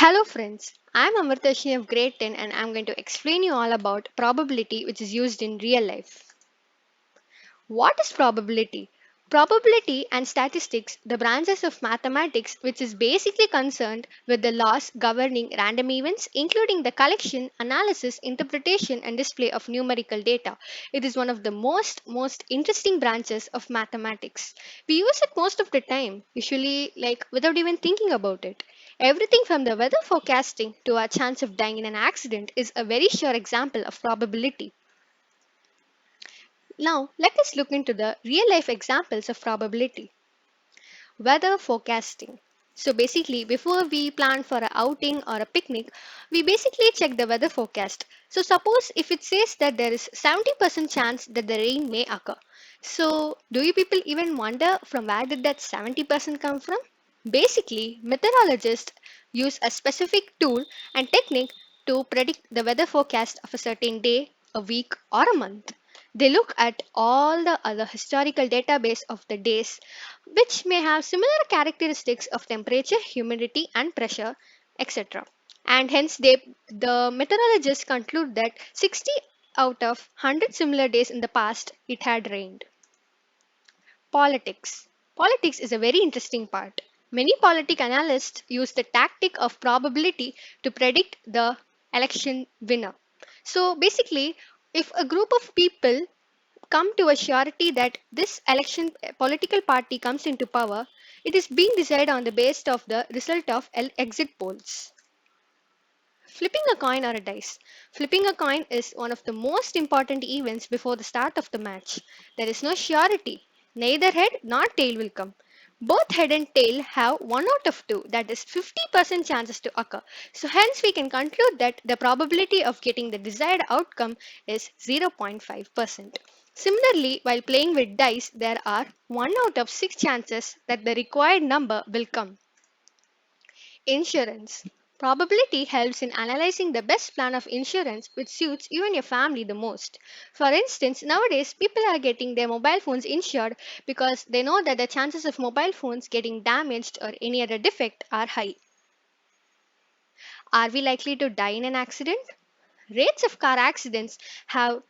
Hello friends, I'm Amritashi of Grade 10 and I'm going to explain you all about probability which is used in real life. What is probability? Probability and statistics, the branches of mathematics which is basically concerned with the laws governing random events including the collection, analysis, interpretation and display of numerical data. It is one of the most interesting branches of mathematics. We use it most of the time, usually like without even thinking about it. Everything from the weather forecasting to our chance of dying in an accident is a very sure example of probability. Now, let us look into the real life examples of probability. Weather forecasting. So, basically, before we plan for an outing or a picnic, we basically check the weather forecast. So, suppose if it says that there is 70% chance that the rain may occur. So, do you people even wonder from where did that 70% come from? Basically, meteorologists use a specific tool and technique to predict the weather forecast of a certain day, a week, or a month. They look at all the other historical database of the days which may have similar characteristics of temperature, humidity, and pressure, etc. And hence the meteorologists conclude that 60 out of 100 similar days in the past it had rained. Politics. Politics is a very interesting part. Many politic analysts use the tactic of probability to predict the election winner. So basically, if a group of people come to a surety that this election political party comes into power, it is being decided on the basis of the result of exit polls. Flipping a coin or a dice. Flipping a coin is one of the most important events before the start of the match. There is no surety. Neither head nor tail will come. Both head and tail have 1 out of 2, that is 50% chances to occur. So, hence, we can conclude that the probability of getting the desired outcome is 0.5%. Similarly, while playing with dice, there are 1 out of 6 chances that the required number will come. Insurance. Probability helps in analyzing the best plan of insurance which suits you and your family the most. For instance, nowadays people are getting their mobile phones insured because they know that the chances of mobile phones getting damaged or any other defect are high. Are we likely to die in an accident? Rates of car accidents have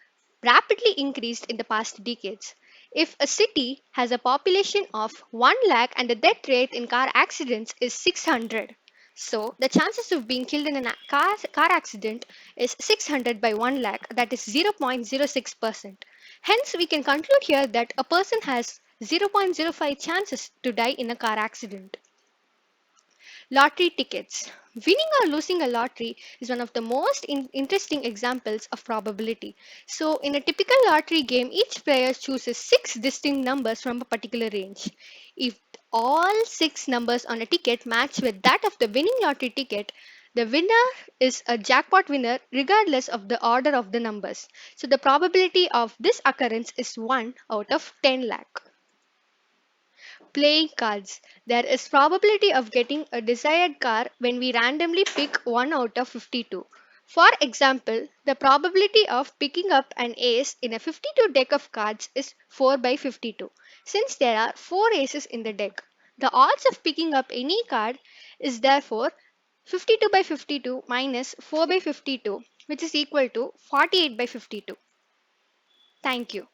rapidly increased in the past decades. If a city has a population of 1 lakh and the death rate in car accidents is 600, so the chances of being killed in a car accident is 600 by 1 lakh, that is 0.06%. Hence, we can conclude here that a person has 0.05 chances to die in a car accident. Lottery tickets. Winning or losing a lottery is one of the most interesting examples of probability. So, in a typical lottery game, each player chooses six distinct numbers from a particular range. If all six numbers on a ticket match with that of the winning lottery ticket, the winner is a jackpot winner regardless of the order of the numbers. So, the probability of this occurrence is 1 out of 10 lakh. Playing cards. There is probability of getting a desired car when we randomly pick 1 out of 52. For example, the probability of picking up an ace in a 52 deck of cards is 4 by 52. Since there are 4 aces in the deck, the odds of picking up any card is therefore 52 by 52 minus 4 by 52, which is equal to 48 by 52. Thank you.